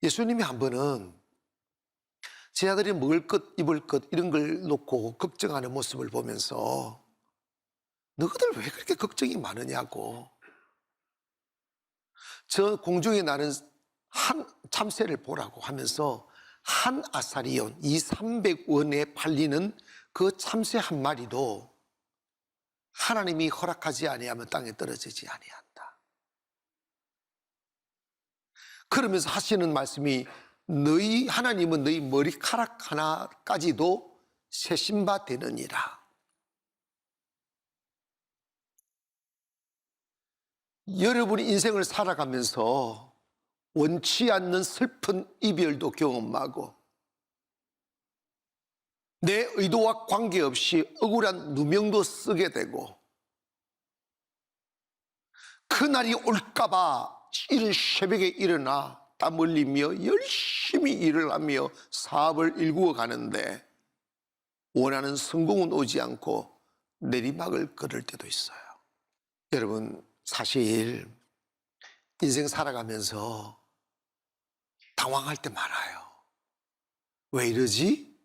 예수님이 한 번은 제 아들이 먹을 것, 입을 것 이런 걸 놓고 걱정하는 모습을 보면서 너희들 왜 그렇게 걱정이 많으냐고, 저 공중에 나는 한 참새를 보라고 하면서 한 아사리온 200~300원에 팔리는 그 참새 한 마리도 하나님이 허락하지 아니하면 땅에 떨어지지 아니한다. 그러면서 하시는 말씀이 너희 하나님은 너희 머리카락 하나까지도 세신 바 되느니라. 여러분이 인생을 살아가면서 원치 않는 슬픈 이별도 경험하고 내 의도와 관계없이 억울한 누명도 쓰게 되고 그날이 올까봐 이른 새벽에 일어나 땀 흘리며 열심히 일을 하며 사업을 일구어 가는데 원하는 성공은 오지 않고 내리막을 걸을 때도 있어요. 여러분, 사실 인생 살아가면서 당황할 때 많아요. 왜 이러지?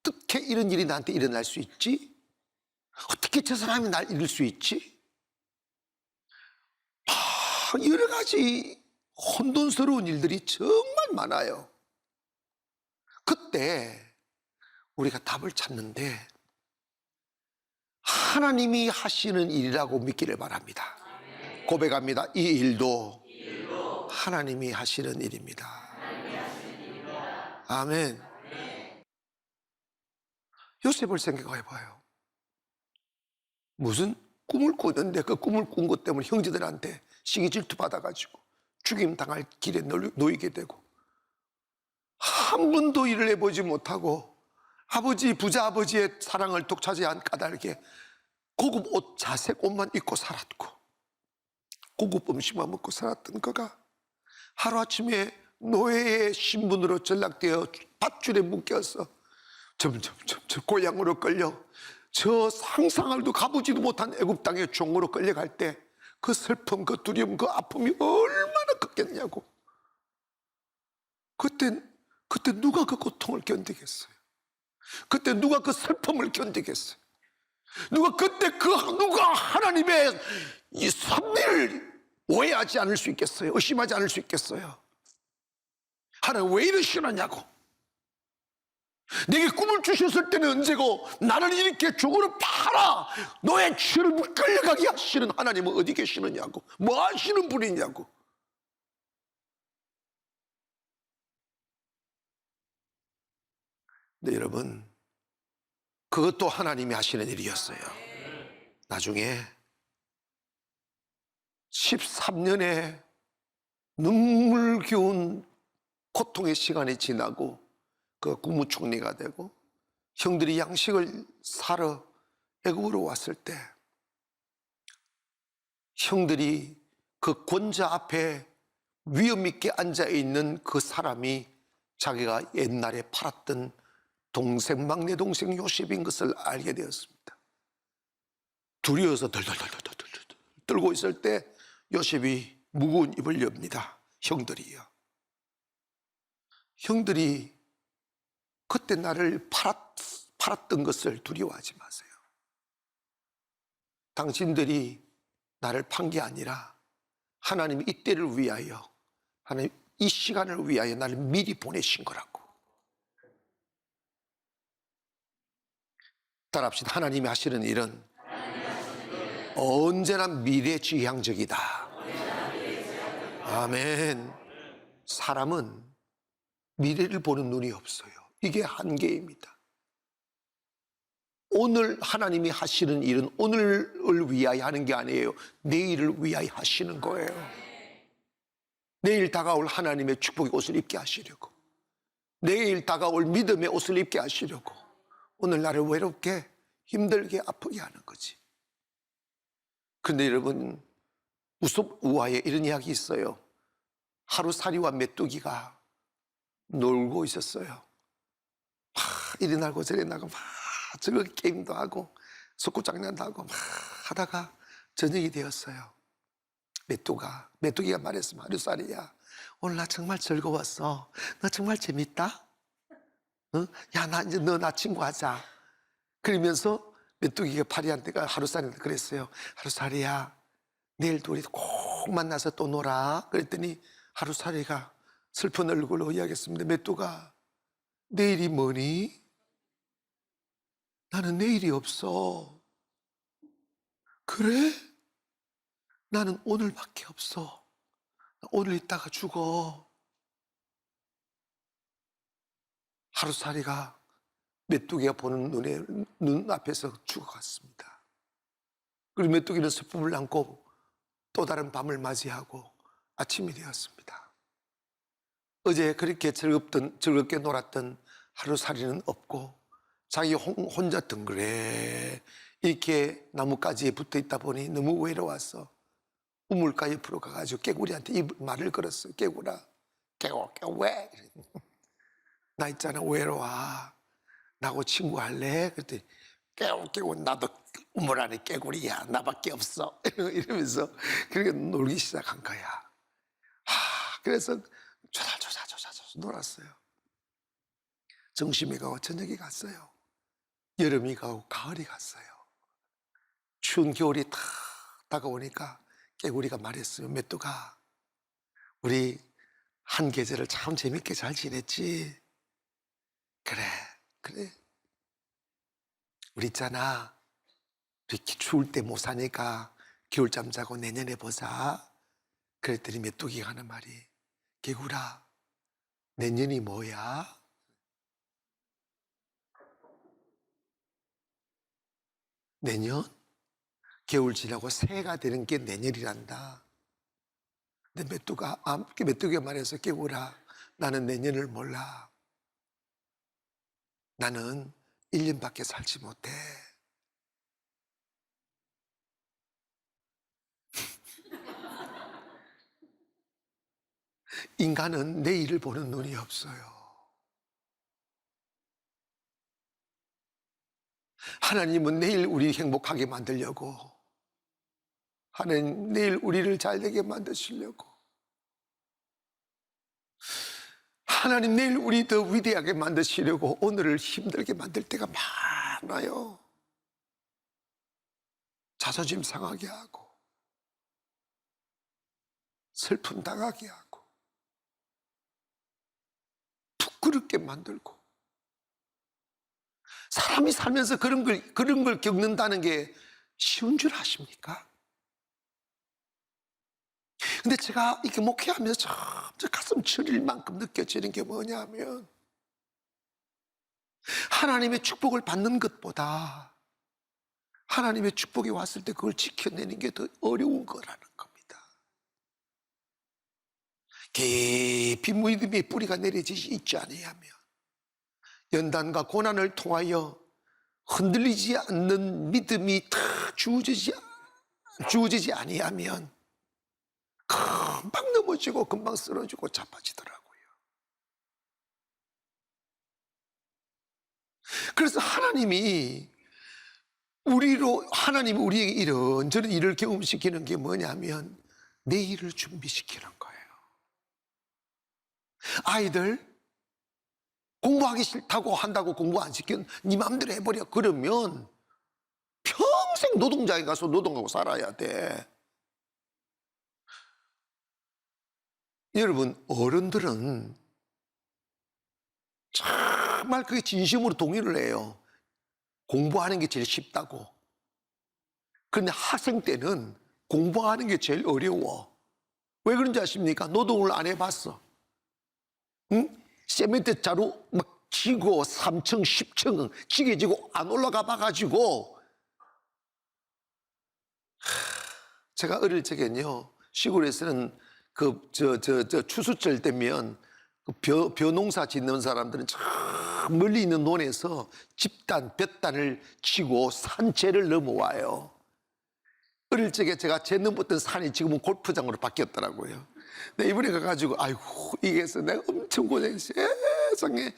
어떻게 이런 일이 나한테 일어날 수 있지? 어떻게 저 사람이 날 잃을 수 있지? 여러 가지 혼돈스러운 일들이 정말 많아요. 그때 우리가 답을 찾는데 하나님이 하시는 일이라고 믿기를 바랍니다. 고백합니다. 이 일도 하나님이 하시는 일입니다. 아멘. 요셉을 생각해 봐요. 무슨 꿈을 꾸는데 그 꿈을 꾼 것 때문에 형제들한테 시기 질투 받아가지고 죽임 당할 길에 놓이게 되고 한 번도 일을 해보지 못하고 부자 아버지의 사랑을 독차지한 까닭에 고급 옷, 자색 옷만 입고 살았고 고급 음식만 먹고 살았던 그가 하루아침에 노예의 신분으로 전락되어 밧줄에 묶여서 점점 고향으로 끌려 저 상상을도 가보지도 못한 애굽 땅의 종으로 끌려갈 때 그 슬픔, 그 두려움, 그 아픔이 얼마나 컸겠냐고. 그때 누가 그 고통을 견디겠어요? 그때 누가 그 슬픔을 견디겠어요? 누가 하나님의 이 섭리를 오해하지 않을 수 있겠어요? 의심하지 않을 수 있겠어요? 하나님 왜 이러시느냐고. 내게 꿈을 주셨을 때는 언제고 나를 이렇게 종으로 팔아 너의 죄를 끌려가게 하시는 하나님은 어디 계시느냐고. 뭐 하시는 분이냐고. 근데 여러분, 그것도 하나님이 하시는 일이었어요. 나중에 13년의 눈물겨운 고통의 시간이 지나고 그 국무총리가 되고 형들이 양식을 사러 애굽으로 왔을 때 형들이 그 권자 앞에 위험 있게 앉아있는 그 사람이 자기가 옛날에 팔았던 막내 동생 요셉인 것을 알게 되었습니다. 두려워서 덜덜덜 떨고 있을 때 요셉이 무거운 입을 엽니다. 형들이요. 형들이 그때 나를 팔았던 것을 두려워하지 마세요. 당신들이 나를 판 게 아니라 하나님이 이때를 위하여, 하나님 이 시간을 위하여 나를 미리 보내신 거라고. 따라합시다. 하나님이 하시는 일은 언제나 미래지향적이다. 아멘. 사람은 미래를 보는 눈이 없어요. 이게 한계입니다. 오늘 하나님이 하시는 일은 오늘을 위하여 하는 게 아니에요. 내일을 위하여 하시는 거예요. 내일 다가올 하나님의 축복의 옷을 입게 하시려고, 내일 다가올 믿음의 옷을 입게 하시려고 오늘 나를 외롭게 힘들게 아프게 하는 거지. 그런데 여러분, 우솝 우화에 이런 이야기 있어요. 하루살이와 메뚜기가 놀고 있었어요. 이리 나고 저리 나고 막 즐겁게 게임도 하고 속구장난도 하고 막 하다가 저녁이 되었어요. 메뚜기가 말했습니다. 하루살이야, 오늘 나 정말 즐거웠어. 너 정말 재밌다. 응? 야, 나 이제 너 나 친구 하자. 그러면서 메뚜기가 파리한테가 하루살이한테 그랬어요. 하루살이야, 내일도 우리 꼭 만나서 또 놀아. 그랬더니 하루살이가 슬픈 얼굴로 이야기했습니다. 메뚜가, 내일이 뭐니? 나는 내일이 없어. 그래? 나는 오늘밖에 없어. 오늘 있다가 죽어. 하루살이가 메뚜기가 보는 눈앞에서 죽어갔습니다. 그리고 메뚜기는 슬픔을 안고 또 다른 밤을 맞이하고 아침이 되었습니다. 어제 그렇게 즐겁게 놀았던 하루살이는 없고 자기 혼자 덩그레 이렇게 나뭇가지에 붙어 있다 보니 너무 외로워서 우물가 옆으로 가가지고 깨구리한테 이 말을 걸었어요. 깨구라, 깨구 왜? 나 있잖아, 외로워. 나하고 친구할래? 그랬더니 깨고 나도 우물 안에 깨구리야. 나밖에 없어. 이러면서 그렇게 놀기 시작한 거야. 그래서 조잘조잘 놀았어요. 점심이 가고 저녁이 갔어요. 여름이 가고 가을이 갔어요. 추운 겨울이 탁 다가오니까 깨구리가 말했어요. 메뚜가, 우리 한 계절을 참 재밌게 잘 지냈지? 그래. 우리 있잖아, 이렇게 추울 때 못 사니까 겨울잠 자고 내년에 보자. 그랬더니 메뚜기가 하는 말이, 개구라, 내년이 뭐야? 내년? 겨울 지나고 새해가 되는 게 내년이란다. 근데 메뚜기가 말해서, 깨구라, 나는 내년을 몰라. 나는 1년밖에 살지 못해. 인간은 내일을 보는 눈이 없어요. 하나님은 내일 우리 행복하게 만들려고, 하나님 내일 우리를 잘되게 만드시려고, 하나님 내일 우리 더 위대하게 만드시려고 오늘을 힘들게 만들 때가 많아요. 자존심 상하게 하고 슬픔 당하게 하고 부끄럽게 만들고. 사람이 살면서 그런 걸 겪는다는 게 쉬운 줄 아십니까? 근데 제가 이렇게 목회하면서 점점 가슴 저릴 만큼 느껴지는 게 뭐냐면, 하나님의 축복을 받는 것보다 하나님의 축복이 왔을 때 그걸 지켜내는 게 더 어려운 거라는 겁니다. 깊이 믿음의 뿌리가 내려지지 있지 아니하면, 연단과 고난을 통하여 흔들리지 않는 믿음이 다 주어지지 아니하면 금방 넘어지고 금방 쓰러지고 자빠지더라고요. 그래서 하나님이 우리에게 이런저런 일을 경험시키는 게 뭐냐면 내일을 준비시키는 거예요. 아이들 공부하기 싫다고 한다고 공부 안 시키면 네 맘대로 해버려. 그러면 평생 노동장에 가서 노동하고 살아야 돼. 여러분, 어른들은 정말 그게 진심으로 동의를 해요. 공부하는 게 제일 쉽다고. 그런데 학생 때는 공부하는 게 제일 어려워. 왜 그런지 아십니까? 노동을 안 해봤어. 응? 세멘트 자루 막 지고 3층 10층 지게 지고 안 올라가 봐가지고. 제가 어릴 적엔요, 시골에서는 추수철 되면 벼농사 짓는 사람들은 저 멀리 있는 논에서 집단, 볕단을 치고 산채를 넘어와요. 어릴 적에 제가 재넘었던 산이 지금은 골프장으로 바뀌었더라고요. 근데 이번에 가가지고, 아이고, 이게서 내가 엄청 고생했어요. 세상에.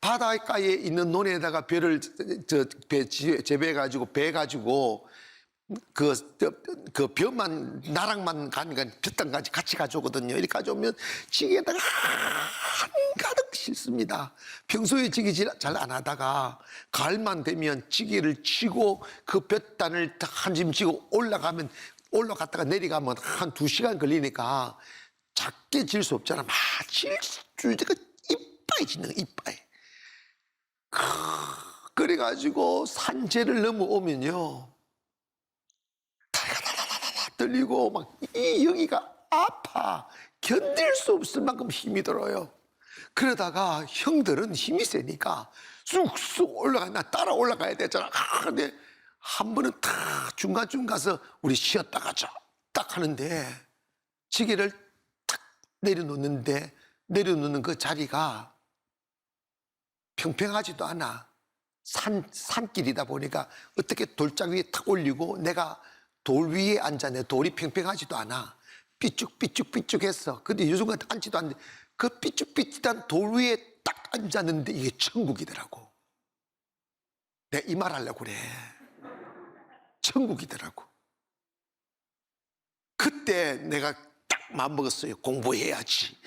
바닷가에 있는 논에다가 벼를 재배해가지고, 배가지고, 그 벼만 나랑만 가니까 벼땅까지 같이 가져오거든요. 이렇게 가져오면 찌개에다가 한가득 싣습니다. 평소에 찌개 잘 안 하다가 가을만 되면 찌개를 치고 그 볕단을 한 짐 지고 올라갔다가 내려가면 한 2시간 걸리니까 작게 질 수 없잖아. 막 질수가 이빠이 짓는 거, 이빠이. 그래가지고 산재를 넘어오면요. 떨리고 막 이 여기가 아파. 견딜 수 없을 만큼 힘이 들어요. 그러다가 형들은 힘이 세니까 쑥쑥 올라가나 따라 올라가야 되잖아. 근데 한 번은 탁 중간쯤 가서 우리 쉬었다 가자 딱 하는데 지게를 탁 내려놓는 그 자리가 평평하지도 않아. 산길이다 보니까 어떻게 돌짝 위에 탁 올리고 내가 돌 위에 앉았네. 돌이 평평하지도 않아. 삐쭉삐쭉삐쭉했어. 근데 요즘은 앉지도 않는데 그 삐쭉삐쭉한 돌 위에 딱 앉았는데 이게 천국이더라고. 내가 이 말 하려고 그래. 천국이더라고. 그때 내가 딱 마음먹었어요. 공부해야지.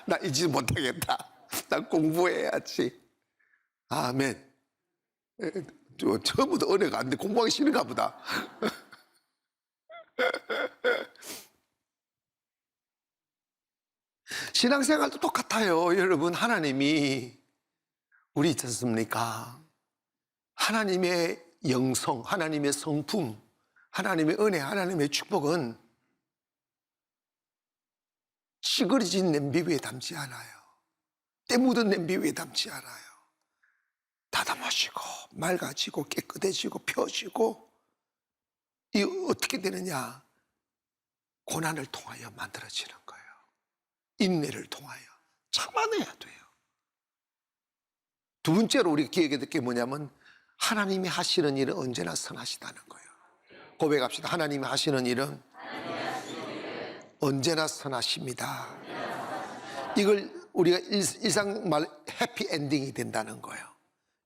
나 이제 못하겠다. 나 공부해야지. 아멘. 처음부터 은혜가 안 돼. 공부하기 싫은가 보다. 신앙생활도 똑같아요. 여러분, 하나님이 우리 있지 않습니까? 하나님의 영성, 하나님의 성품, 하나님의 은혜, 하나님의 축복은 찌그러진 냄비 위에 담지 않아요. 때 묻은 냄비 위에 담지 않아요. 다담아지고 맑아지고 깨끗해지고 펴지고 이 어떻게 되느냐? 고난을 통하여 만들어지는 거예요. 인내를 통하여 참아내야 돼요. 두 번째로 우리가 기억해야 될 게 뭐냐면 하나님이 하시는 일은 언제나 선하시다는 거예요. 고백합시다. 하나님이 하시는 일은 언제나 선하십니다. 이걸 우리가 일상 말 해피엔딩이 된다는 거예요.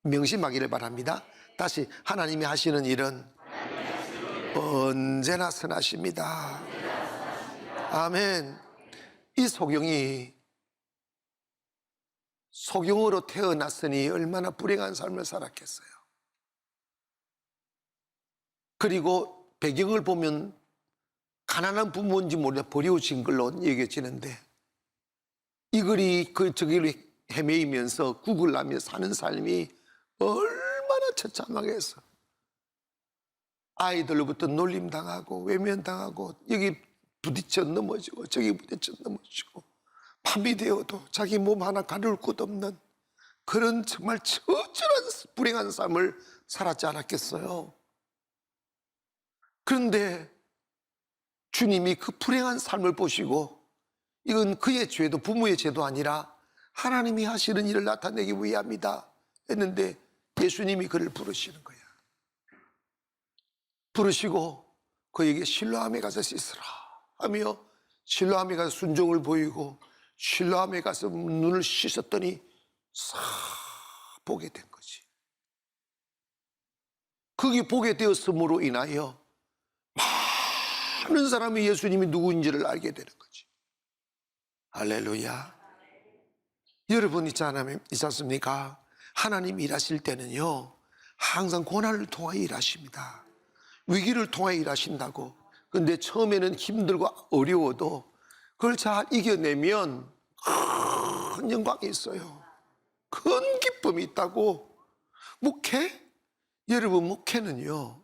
명심하기를 바랍니다. 다시 하나님이 하시는 일은 언제나 선하십니다. 아멘. 이 소경으로 태어났으니 얼마나 불행한 삶을 살았겠어요. 그리고 배경을 보면 가난한 부모인지 몰라 버려진 걸로 여겨지는데 이 글이 저기로 헤매이면서 구글하며 사는 삶이 얼마나 처참하겠어. 아이들로부터 놀림당하고 외면당하고 여기 부딪혀 넘어지고 저기 부딪혀 넘어지고 밤이 되어도 자기 몸 하나 가릴 곳 없는 그런 정말 처절한 불행한 삶을 살았지 않았겠어요. 그런데 주님이 그 불행한 삶을 보시고 이건 그의 죄도 부모의 죄도 아니라 하나님이 하시는 일을 나타내기 위함이다 했는데 예수님이 그를 부르시는 거야. 부르시고 그에게 실로암에 가서 씻으라 하며 실로암에 가서 순종을 보이고 실로암에 가서 눈을 씻었더니 싹 보게 된 거지. 그게 보게 되었음으로 인하여 많은 사람이 예수님이 누구인지를 알게 되는 거지. 할렐루야. 여러분 있지 않습니까? 하나님 일하실 때는요 항상 고난을 통하여 일하십니다. 위기를 통하여 일하신다고. 그런데 처음에는 힘들고 어려워도 그걸 잘 이겨내면 큰 영광이 있어요. 큰 기쁨이 있다고. 목회? 여러분 목회는요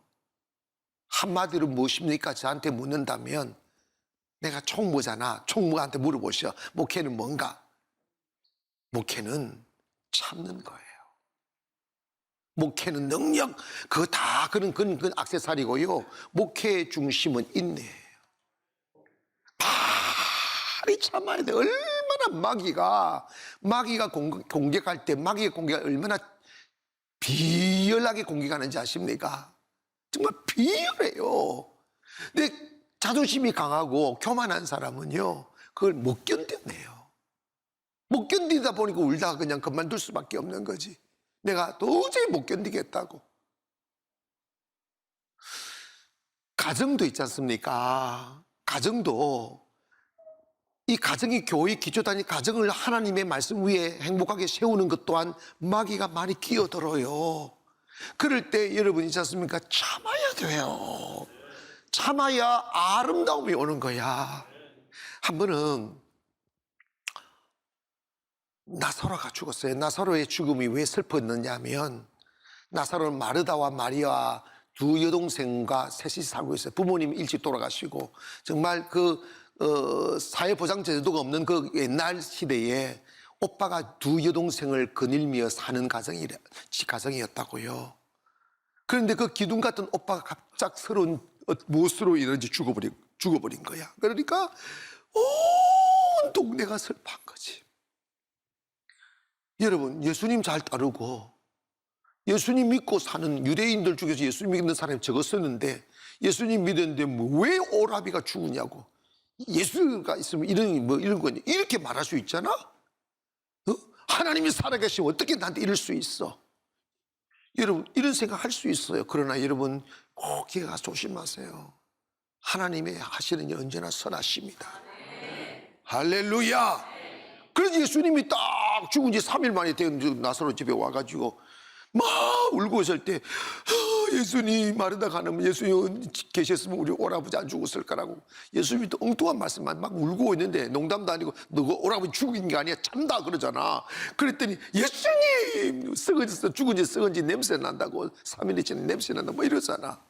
한마디로 무엇입니까? 저한테 묻는다면 내가 총무잖아. 총무한테 물어보셔. 목회는 뭔가? 목회는 참는 거예요. 목회는 능력, 그거 다 그런 액세서리고요. 목회의 중심은 인내예요. 많이 참아야 돼. 얼마나 마귀가 공격할 때 마귀의 공격이 얼마나 비열하게 공격하는지 아십니까? 정말 비열해요. 근데 자존심이 강하고 교만한 사람은요 그걸 못 견뎌내요. 못 견디다 보니까 울다가 그냥 그만둘 수밖에 없는 거지. 내가 도저히 못 견디겠다고. 가정도 있지 않습니까? 가정도 이 가정이 교회 기초단위 가정을 하나님의 말씀 위에 행복하게 세우는 것 또한 마귀가 많이 끼어들어요. 그럴 때 여러분 있지 않습니까? 참아야 돼요. 참아야 아름다움이 오는 거야. 한 번은 나사로가 죽었어요. 나사로의 죽음이 왜 슬펐느냐 하면 나사로는 마르다와 마리아 두 여동생과 셋이 살고 있어요. 부모님이 일찍 돌아가시고 정말 사회보장 제도가 없는 그 옛날 시대에 오빠가 두 여동생을 거닐며 사는 가정이었다고요. 그런데 그 기둥 같은 오빠가 갑작스러운 무엇으로 이런지 죽어버린 거야. 그러니까 온 동네가 슬퍼한 거지. 여러분, 예수님 잘 따르고 예수님 믿고 사는 유대인들 중에서 예수님 믿는 사람이 적었었는데 예수님 믿었는데 왜 오라비가 죽으냐고. 예수가 있으면 이런 거냐 이렇게 말할 수 있잖아. 하나님이 살아계시면 어떻게 나한테 이럴 수 있어? 여러분 이런 생각 할 수 있어요. 그러나 여러분 꼭 기가 조심하세요. 하나님의 하시는 일 언제나 선하십니다. 할렐루야. 그래서 예수님이 딱 죽은 지 3일 만에 된 나사로 집에 와가지고 막 울고 있을 때 예수님 마르다 가면 예수님 계셨으면 우리 오라버지 안 죽었을 거라고 예수님이 또 엉뚱한 말씀만 막 울고 있는데 농담도 아니고 너 오라버지 죽은 게 아니야 참다 그러잖아. 그랬더니 예수님 죽은 지 썩은 지 냄새 난다고 3일이 전에 냄새 난다 뭐 이러잖아.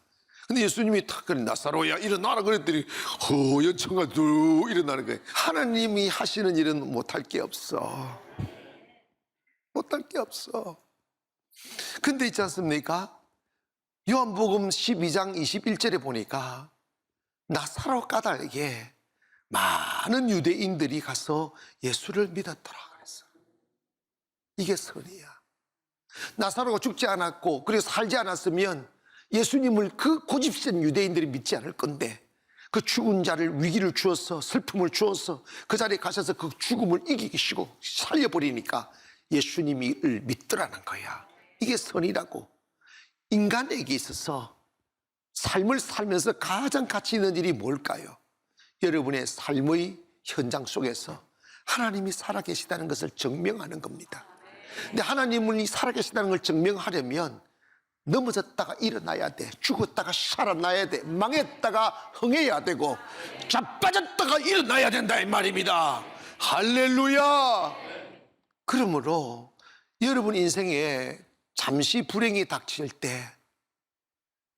근데 예수님이 탁 그래 나사로야 일어나라 그랬더니 연청가 두 일어나는 거예요. 하나님이 하시는 일은 못할 게 없어. 못할 게 없어. 근데 있지 않습니까? 요한복음 12장 21절에 보니까 나사로 까닭에 많은 유대인들이 가서 예수를 믿었더라 그랬어. 이게 선이야. 나사로가 죽지 않았고 그리고 살지 않았으면 예수님을 그 고집센 유대인들이 믿지 않을 건데 그 죽은 자를 위기를 주어서 슬픔을 주어서 그 자리에 가셔서 그 죽음을 이기시고 살려버리니까 예수님을 믿더라는 거야. 이게 선이라고. 인간에게 있어서 삶을 살면서 가장 가치 있는 일이 뭘까요? 여러분의 삶의 현장 속에서 하나님이 살아계시다는 것을 증명하는 겁니다. 근데 하나님이 살아계시다는 걸 증명하려면 넘어졌다가 일어나야 돼. 죽었다가 살아나야 돼. 망했다가 흥해야 되고 자빠졌다가 일어나야 된다 이 말입니다. 할렐루야. 그러므로 여러분 인생에 잠시 불행이 닥칠 때,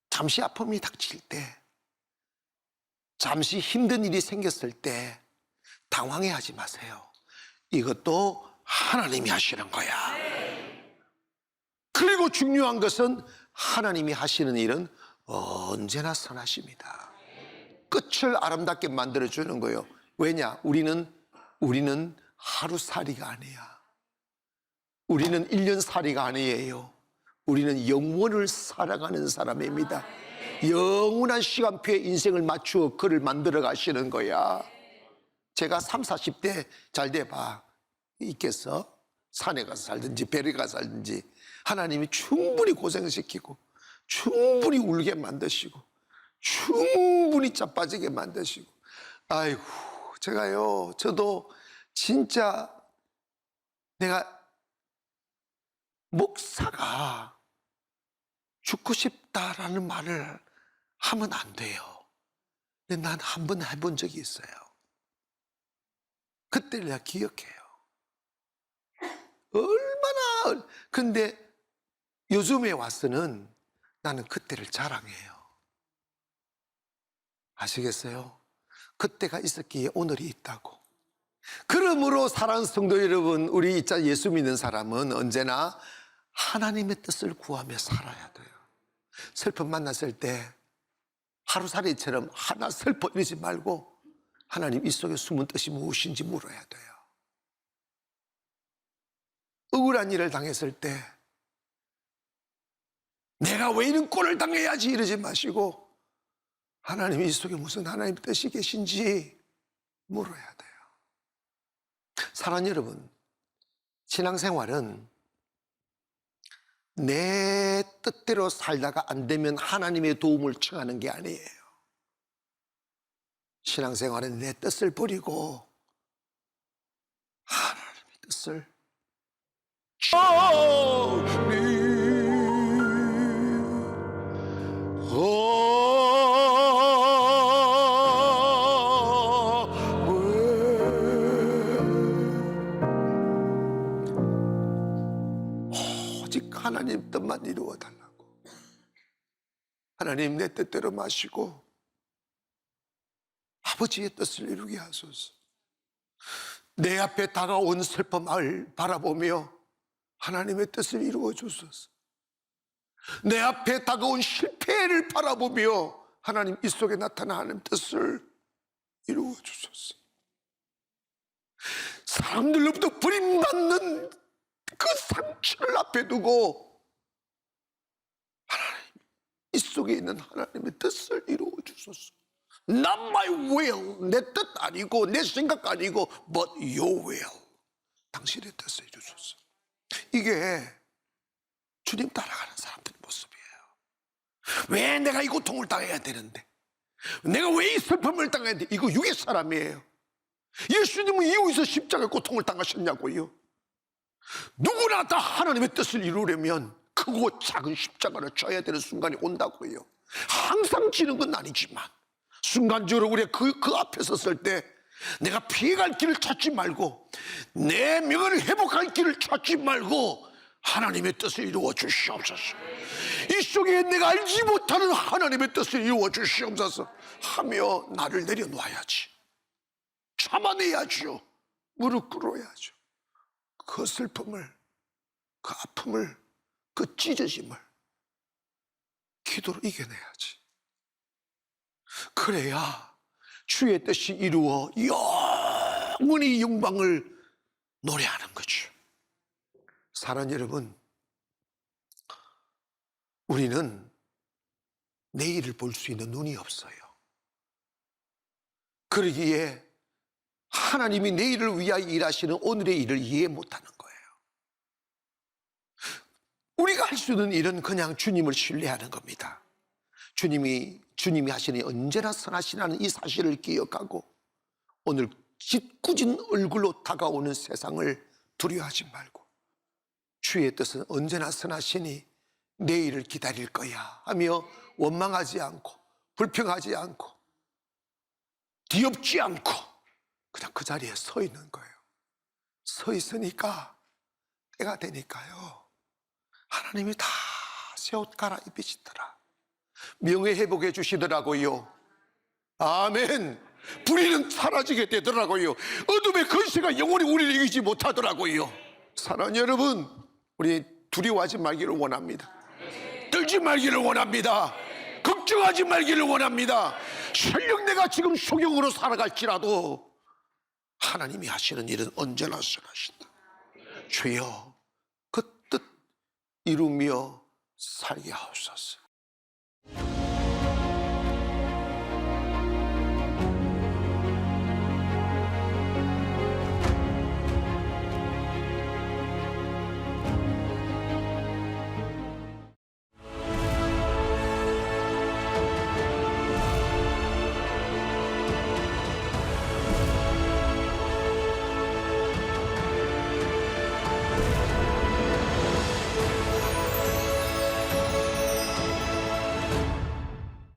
잠시 아픔이 닥칠 때, 잠시 힘든 일이 생겼을 때 당황해하지 마세요. 이것도 하나님이 하시는 거야. 그리고 중요한 것은 하나님이 하시는 일은 언제나 선하십니다. 끝을 아름답게 만들어주는 거예요. 왜냐? 우리는 하루살이가 아니야. 우리는 1년살이가 아니에요. 우리는 영원을 살아가는 사람입니다. 영원한 시간표에 인생을 맞추어 그를 만들어 가시는 거야. 제가 30, 40대 잘 돼봐 있겠어? 산에 가서 살든지 배에 가서 살든지 하나님이 충분히 고생시키고 충분히 울게 만드시고 충분히 자빠지게 만드시고 아이고 저도 진짜 내가 목사가 죽고 싶다라는 말을 하면 안 돼요. 근데 난 한 번 해본 적이 있어요. 그때를 내가 기억해요. 얼마나 근데 요즘에 와서는 나는 그때를 자랑해요. 아시겠어요? 그때가 있었기에 오늘이 있다고. 그러므로 사랑하는 성도 여러분, 우리 예수 믿는 사람은 언제나 하나님의 뜻을 구하며 살아야 돼요. 슬픔 만났을 때 하루살이처럼 하나 슬퍼 이러지 말고 하나님 이 속에 숨은 뜻이 무엇인지 물어야 돼요. 억울한 일을 당했을 때 내가 왜 이런 꼴을 당해야지 이러지 마시고 하나님 이 속에 무슨 하나님 뜻이 계신지 물어야 돼요. 사랑하는 여러분, 신앙생활은 내 뜻대로 살다가 안 되면 하나님의 도움을 청하는 게 아니에요. 신앙생활은 내 뜻을 버리고 하나님의 뜻을 오직 하나님 뜻만 이루어 달라고. 하나님 내 뜻대로 마시고 아버지의 뜻을 이루게 하소서. 내 앞에 다가온 슬픔을 바라보며 하나님의 뜻을 이루어 주소서. 내 앞에 다가온 실패를 바라보며 하나님 이 속에 나타난 하나님 뜻을 이루어 주소서. 사람들로부터 버림받는 그 상처를 앞에 두고 하나님 이 속에 있는 하나님의 뜻을 이루어 주소서. Not my will, 내 뜻 아니고 내 생각 아니고 but your will, 당신의 뜻을 이루소서. 이게 주님 따라가는 사람들의 모습이에요. 왜 내가 이 고통을 당해야 되는데, 내가 왜 이 슬픔을 당해야 돼? 이거 육의 사람이에요. 예수님은 이유에서 십자가의 고통을 당하셨냐고요. 누구나 다 하나님의 뜻을 이루려면 크고 작은 십자가를 져야 되는 순간이 온다고요. 항상 지는 건 아니지만 순간적으로 우리가 그 앞에 섰을 때 내가 피해갈 길을 찾지 말고 내 명예를 회복할 길을 찾지 말고 하나님의 뜻을 이루어 주시옵소서. 이 속에 내가 알지 못하는 하나님의 뜻을 이루어 주시옵소서 하며 나를 내려놓아야지. 참아내야죠. 무릎 꿇어야죠. 그 슬픔을, 그 아픔을, 그 찢어짐을 기도로 이겨내야지. 그래야 주의 뜻이 이루어 영원히 영광을 노래하는 거죠. 사랑하는 여러분, 우리는 내일을 볼 수 있는 눈이 없어요. 그러기에 하나님이 내일을 위하여 일하시는 오늘의 일을 이해 못하는 거예요. 우리가 할 수 있는 일은 그냥 주님을 신뢰하는 겁니다. 주님이 하시니 언제나 선하시라는 이 사실을 기억하고 오늘 짓궂은 얼굴로 다가오는 세상을 두려워하지 말고 주의 뜻은 언제나 선하시니 내일을 기다릴 거야 하며 원망하지 않고 불평하지 않고 뒤엎지 않고 그냥 그 자리에 서 있는 거예요. 서 있으니까 때가 되니까요, 하나님이 다 새 옷 갈아입히시더라. 명예 회복해 주시더라고요. 아멘. 불의는 사라지게 되더라고요. 어둠의 권세가 영원히 우리를 이기지 못하더라고요. 사랑하는 여러분, 우리 두려워하지 말기를 원합니다. 떨지 말기를 원합니다. 걱정하지 말기를 원합니다. 설령 내가 지금 소경으로 살아갈지라도 하나님이 하시는 일은 언제나 선하신다. 주여 그 뜻 이루며 살게 하옵소서.